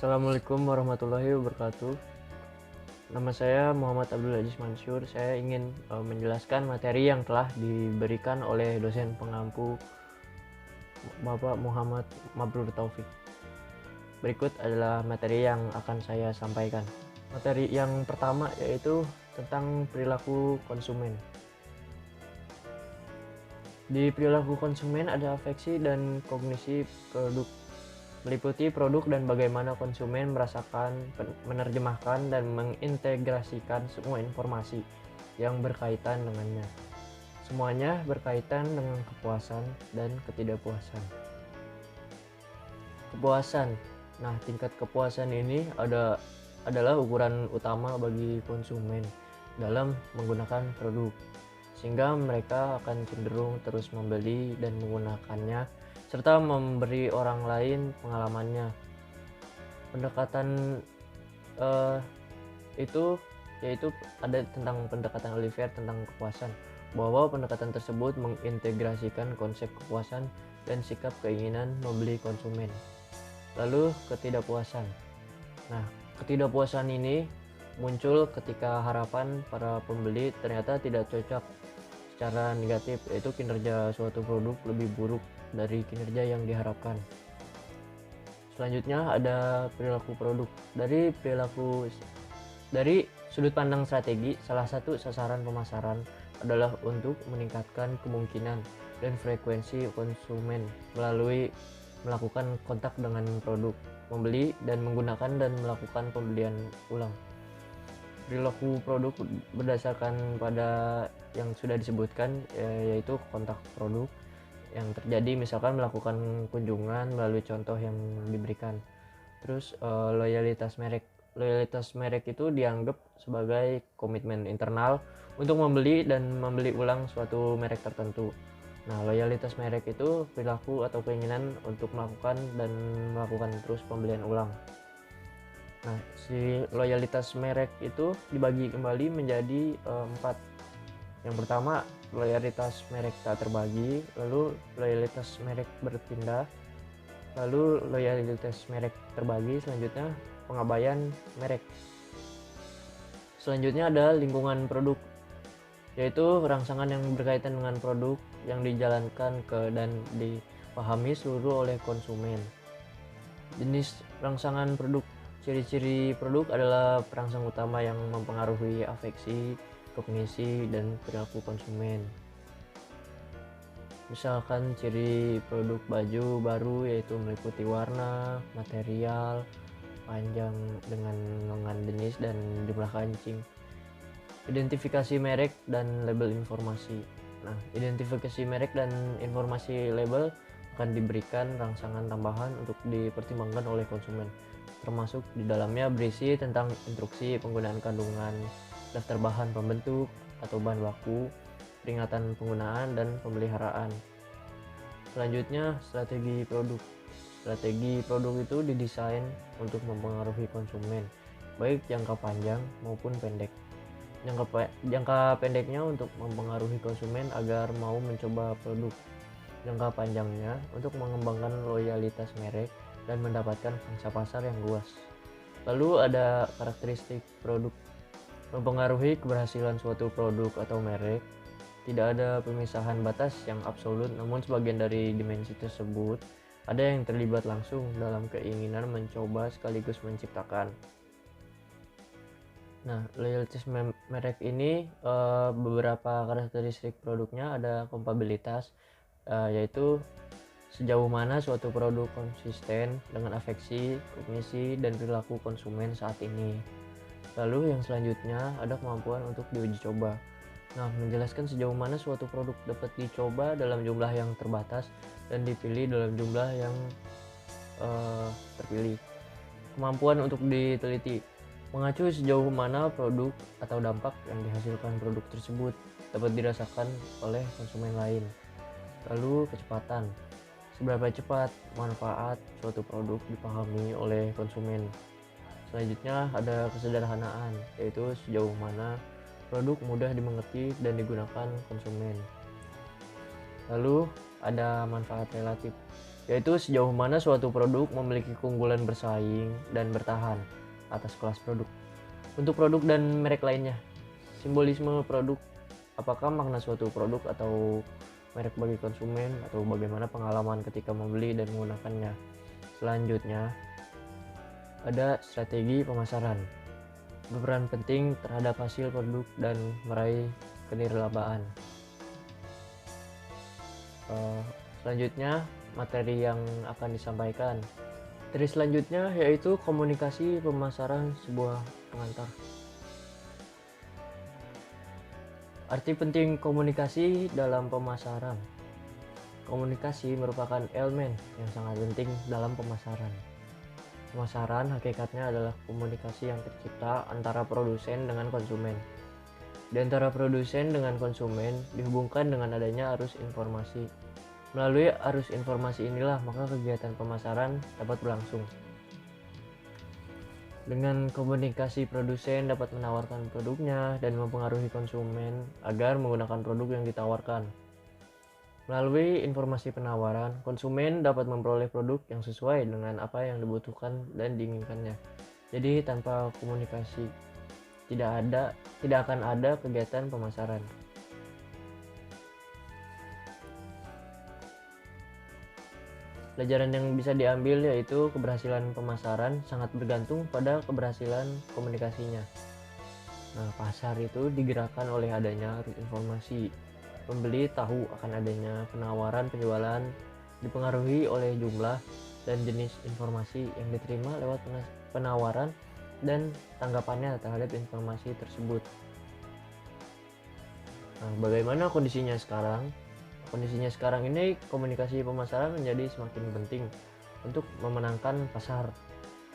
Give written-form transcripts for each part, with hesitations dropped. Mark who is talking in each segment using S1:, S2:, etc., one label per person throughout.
S1: Assalamualaikum warahmatullahi wabarakatuh. Nama saya Muhammad Abdul Aziz Mansur. Saya ingin menjelaskan materi yang telah diberikan oleh dosen pengampu Bapak Muhammad Mabrur Taufik. Berikut adalah materi yang akan saya sampaikan. Materi yang pertama yaitu tentang perilaku konsumen. Di perilaku konsumen ada afeksi dan kognisi produk, meliputi produk dan bagaimana konsumen merasakan, menerjemahkan, dan mengintegrasikan semua informasi yang berkaitan dengannya. Semuanya berkaitan dengan kepuasan dan ketidakpuasan. Kepuasan. Nah, tingkat kepuasan ini adalah ukuran utama bagi konsumen dalam menggunakan produk, sehingga mereka akan cenderung terus membeli dan menggunakannya serta memberi orang lain pengalamannya. Pendekatan itu yaitu ada tentang pendekatan Oliver tentang kepuasan, bahwa pendekatan tersebut mengintegrasikan konsep kepuasan dan sikap keinginan membeli konsumen. Lalu ketidakpuasan. Nah, ketidakpuasan ini muncul ketika harapan para pembeli ternyata tidak cocok secara negatif, yaitu kinerja suatu produk lebih buruk dari kinerja yang diharapkan. Selanjutnya ada perilaku produk. Dari sudut pandang strategi, salah satu sasaran pemasaran adalah untuk meningkatkan kemungkinan dan frekuensi konsumen melalui melakukan kontak dengan produk, membeli dan menggunakan dan melakukan pembelian ulang. Perilaku produk berdasarkan pada yang sudah disebutkan, yaitu kontak produk yang terjadi misalkan melakukan kunjungan melalui contoh yang diberikan. Terus loyalitas merek itu dianggap sebagai komitmen internal untuk membeli dan membeli ulang suatu merek tertentu. Nah, loyalitas merek itu perilaku atau keinginan untuk melakukan dan melakukan terus pembelian ulang. Nah, si loyalitas merek itu dibagi kembali menjadi 4. Yang pertama, loyalitas merek tak terbagi, lalu loyalitas merek berpindah, lalu loyalitas merek terbagi, selanjutnya pengabaian merek. Selanjutnya ada lingkungan produk, yaitu rangsangan yang berkaitan dengan produk yang dijalankan dan dipahami seluruh oleh konsumen. Jenis rangsangan produk. Ciri-ciri produk adalah perangsang utama yang mempengaruhi afeksi, kognisi, dan perilaku konsumen. Misalkan ciri produk baju baru yaitu meliputi warna, material, panjang dengan lengan jenis dan jumlah kancing. Identifikasi merek dan label informasi. Nah, identifikasi merek dan informasi label akan diberikan rangsangan tambahan untuk dipertimbangkan oleh konsumen, termasuk di dalamnya berisi tentang instruksi penggunaan kandungan, daftar bahan pembentuk atau bahan baku, peringatan penggunaan, dan pemeliharaan. Selanjutnya, strategi produk. Strategi produk itu didesain untuk mempengaruhi konsumen, baik jangka panjang maupun pendek. Jangka pendeknya untuk mempengaruhi konsumen agar mau mencoba produk. Jangka panjangnya untuk mengembangkan loyalitas merek dan mendapatkan pangsa pasar yang luas. Lalu ada karakteristik produk. Mempengaruhi keberhasilan suatu produk atau merek, tidak ada pemisahan batas yang absolut, namun sebagian dari dimensi tersebut ada yang terlibat langsung dalam keinginan mencoba sekaligus menciptakan. Nah, loyalitas merek ini beberapa karakteristik produknya ada kompatibilitas, yaitu sejauh mana suatu produk konsisten dengan afeksi, kognisi, dan perilaku konsumen saat ini. Lalu yang selanjutnya ada kemampuan untuk diuji coba. Nah, menjelaskan sejauh mana suatu produk dapat dicoba dalam jumlah yang terbatas dan dipilih dalam jumlah yang terpilih. Kemampuan untuk diteliti, mengacu sejauh mana produk atau dampak yang dihasilkan produk tersebut dapat dirasakan oleh konsumen lain. Lalu kecepatan, seberapa cepat manfaat suatu produk dipahami oleh konsumen. Selanjutnya ada kesederhanaan, yaitu sejauh mana produk mudah dimengerti dan digunakan konsumen. Lalu ada manfaat relatif, yaitu sejauh mana suatu produk memiliki keunggulan bersaing dan bertahan atas kelas produk. Untuk produk dan merek lainnya, simbolisme produk, apakah makna suatu produk atau merek bagi konsumen, atau bagaimana pengalaman ketika membeli dan menggunakannya. Selanjutnya, ada strategi pemasaran, berperan penting terhadap hasil produk dan meraih kenirlabaan. Selanjutnya, materi yang akan disampaikan. Materi selanjutnya yaitu komunikasi pemasaran sebuah pengantar. Arti penting komunikasi dalam pemasaran. Komunikasi merupakan elemen yang sangat penting dalam pemasaran. Pemasaran hakikatnya adalah komunikasi yang tercipta antara produsen dengan konsumen. Di antara produsen dengan konsumen dihubungkan dengan adanya arus informasi. Melalui arus informasi inilah maka kegiatan pemasaran dapat berlangsung. Dengan komunikasi, produsen dapat menawarkan produknya dan mempengaruhi konsumen agar menggunakan produk yang ditawarkan. Melalui informasi penawaran, konsumen dapat memperoleh produk yang sesuai dengan apa yang dibutuhkan dan diinginkannya. Jadi tanpa komunikasi tidak akan ada kegiatan pemasaran. Pelajaran yang bisa diambil yaitu keberhasilan pemasaran sangat bergantung pada keberhasilan komunikasinya. Nah, pasar itu digerakkan oleh adanya arus informasi. Pembeli tahu akan adanya penawaran penjualan, dipengaruhi oleh jumlah dan jenis informasi yang diterima lewat penawaran dan tanggapannya terhadap informasi tersebut. Nah, bagaimana kondisinya sekarang? Kondisinya sekarang ini komunikasi pemasaran menjadi semakin penting untuk memenangkan pasar.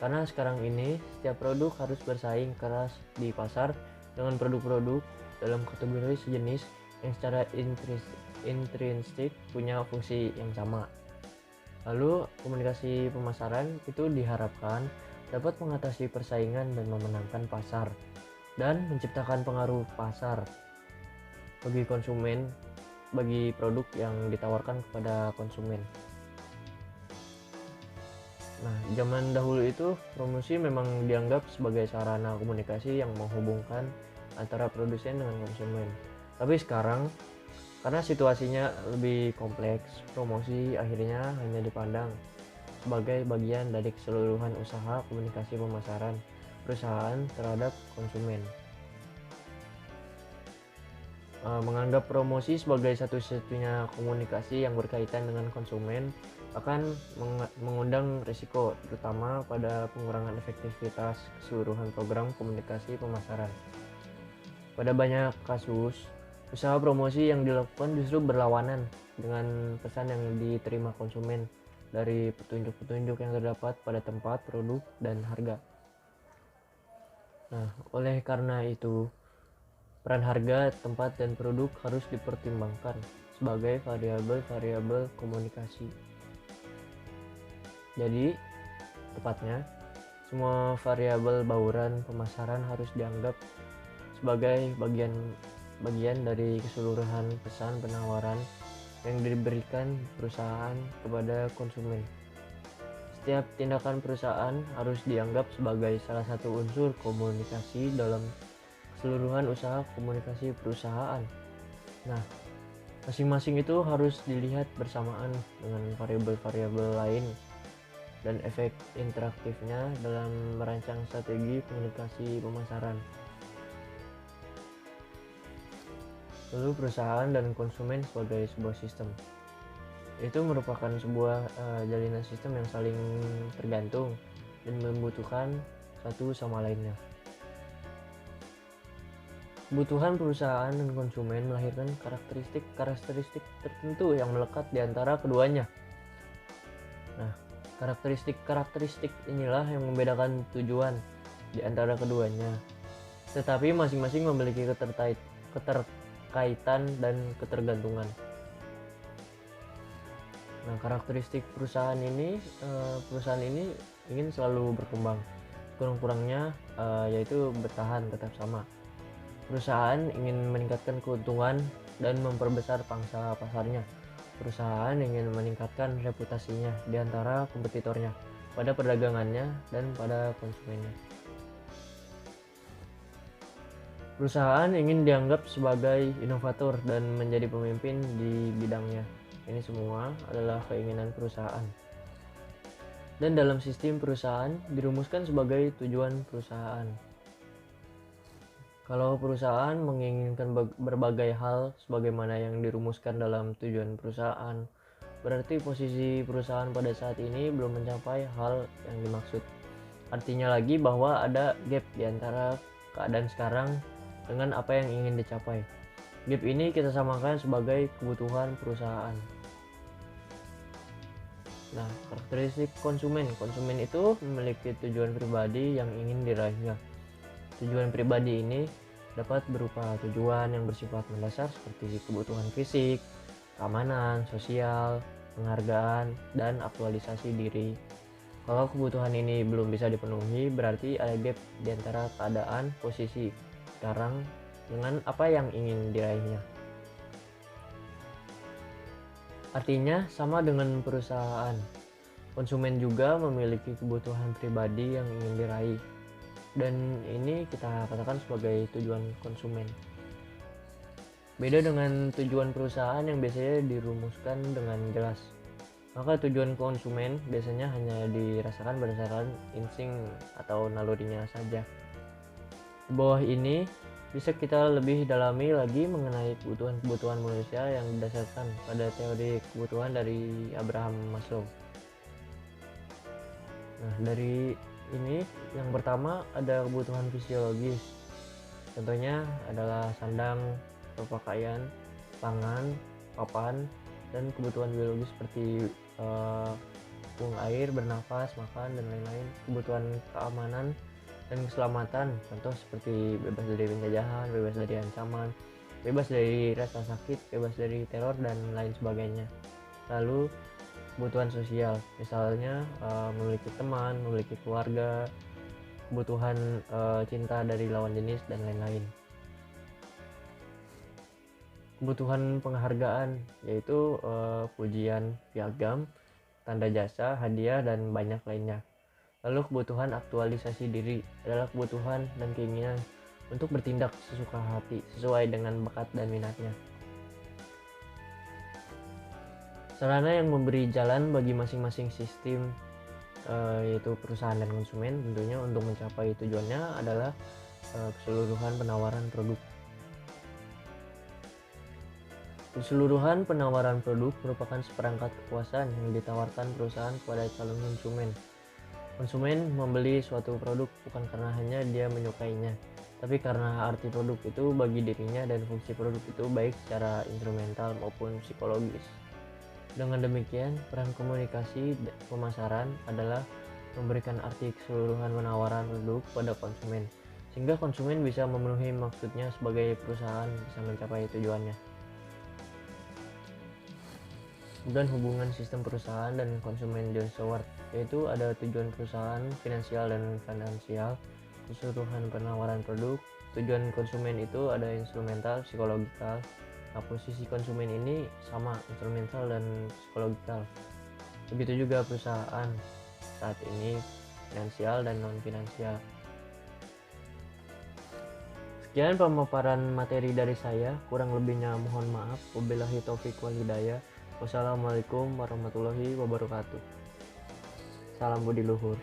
S1: Karena sekarang ini setiap produk harus bersaing keras di pasar dengan produk-produk dalam kategori sejenis yang secara intrinsik punya fungsi yang sama. Lalu komunikasi pemasaran itu diharapkan dapat mengatasi persaingan dan memenangkan pasar dan menciptakan pengaruh pasar bagi konsumen, bagi produk yang ditawarkan kepada konsumen. Nah, zaman dahulu itu promosi memang dianggap sebagai sarana komunikasi yang menghubungkan antara produsen dengan konsumen. Tapi sekarang, karena situasinya lebih kompleks, promosi akhirnya hanya dipandang sebagai bagian dari keseluruhan usaha komunikasi pemasaran perusahaan terhadap konsumen. Menganggap promosi sebagai satu-satunya komunikasi yang berkaitan dengan konsumen akan mengundang risiko, terutama pada pengurangan efektivitas keseluruhan program komunikasi pemasaran. Pada banyak kasus, usaha promosi yang dilakukan justru berlawanan dengan pesan yang diterima konsumen dari petunjuk-petunjuk yang terdapat pada tempat, produk, dan harga. Nah, oleh karena itu, peran harga, tempat, dan produk harus dipertimbangkan sebagai variabel-variabel komunikasi. Jadi, tepatnya, semua variabel bauran pemasaran harus dianggap sebagai bagian dari keseluruhan pesan penawaran yang diberikan perusahaan kepada konsumen. Setiap tindakan perusahaan harus dianggap sebagai salah satu unsur komunikasi dalam keseluruhan usaha komunikasi perusahaan. Nah, masing-masing itu harus dilihat bersamaan dengan variabel-variabel lain dan efek interaktifnya dalam merancang strategi komunikasi pemasaran. Lalu perusahaan dan konsumen sebagai sebuah sistem. Itu merupakan sebuah jalinan sistem yang saling tergantung dan membutuhkan satu sama lainnya. Kebutuhan perusahaan dan konsumen melahirkan karakteristik tertentu yang melekat di antara keduanya. Nah, karakteristik inilah yang membedakan tujuan di antara keduanya. Tetapi masing-masing memiliki keterkaitan dan ketergantungan. Nah, karakteristik perusahaan ini ingin selalu berkembang. Kurang-kurangnya yaitu bertahan tetap sama. Perusahaan ingin meningkatkan keuntungan dan memperbesar pangsa pasarnya. Perusahaan ingin meningkatkan reputasinya di antara kompetitornya, pada perdagangannya, dan pada konsumennya. Perusahaan ingin dianggap sebagai inovator dan menjadi pemimpin di bidangnya. Ini semua adalah keinginan perusahaan. Dan dalam sistem perusahaan dirumuskan sebagai tujuan perusahaan. Kalau perusahaan menginginkan berbagai hal sebagaimana yang dirumuskan dalam tujuan perusahaan, berarti posisi perusahaan pada saat ini belum mencapai hal yang dimaksud. Artinya lagi bahwa ada gap di antara keadaan sekarang dengan apa yang ingin dicapai. Gap ini kita samakan sebagai kebutuhan perusahaan. Nah, karakteristik konsumen. Konsumen itu memiliki tujuan pribadi yang ingin diraihnya. Tujuan pribadi ini dapat berupa tujuan yang bersifat mendasar seperti kebutuhan fisik, keamanan, sosial, penghargaan, dan aktualisasi diri. Kalau kebutuhan ini belum bisa dipenuhi, berarti ada gap di antara keadaan posisi sekarang dengan apa yang ingin diraihnya. Artinya sama dengan perusahaan, konsumen juga memiliki kebutuhan pribadi yang ingin diraih, dan ini kita katakan sebagai tujuan konsumen. Beda dengan tujuan perusahaan yang biasanya dirumuskan dengan jelas. Maka tujuan konsumen biasanya hanya dirasakan berdasarkan insting atau nalurinya saja. Di bawah ini bisa kita lebih dalami lagi mengenai kebutuhan-kebutuhan manusia yang didasarkan pada teori kebutuhan dari Abraham Maslow. Nah, dari ini yang pertama ada kebutuhan fisiologis. Contohnya adalah sandang, pakaian, pangan, papan, dan kebutuhan biologis seperti buang air, bernafas, makan, dan lain-lain. Kebutuhan keamanan dan keselamatan, contoh seperti bebas dari penjajahan, bebas dari ancaman, bebas dari rasa sakit, bebas dari teror, dan lain sebagainya. Lalu kebutuhan sosial, misalnya memiliki teman, memiliki keluarga, kebutuhan cinta dari lawan jenis, dan lain-lain. Kebutuhan penghargaan, yaitu pujian, piagam, tanda jasa, hadiah, dan banyak lainnya. Lalu kebutuhan aktualisasi diri adalah kebutuhan dan keinginan untuk bertindak sesuka hati sesuai dengan bakat dan minatnya. Sarana yang memberi jalan bagi masing-masing sistem yaitu perusahaan dan konsumen tentunya untuk mencapai tujuannya adalah keseluruhan penawaran produk. Keseluruhan penawaran produk merupakan seperangkat kepuasan yang ditawarkan perusahaan kepada calon konsumen. Konsumen membeli suatu produk bukan karena hanya dia menyukainya, tapi karena arti produk itu bagi dirinya dan fungsi produk itu baik secara instrumental maupun psikologis. Dengan demikian, peran komunikasi pemasaran adalah memberikan arti keseluruhan penawaran produk pada konsumen, sehingga konsumen bisa memenuhi maksudnya sebagai perusahaan bisa mencapai tujuannya. Dan hubungan sistem perusahaan dan konsumen John Stewart, yaitu ada tujuan perusahaan, finansial dan finansial, keseluruhan penawaran produk. Tujuan konsumen itu ada instrumental, psikologikal. Nah, posisi konsumen ini sama instrumental dan psikologikal. Begitu juga perusahaan saat ini finansial dan non finansial. Sekian pemaparan materi dari saya, kurang lebihnya mohon maaf. Wabillahi taufiq wal hidayah. Wassalamualaikum warahmatullahi wabarakatuh. Salam budi luhur.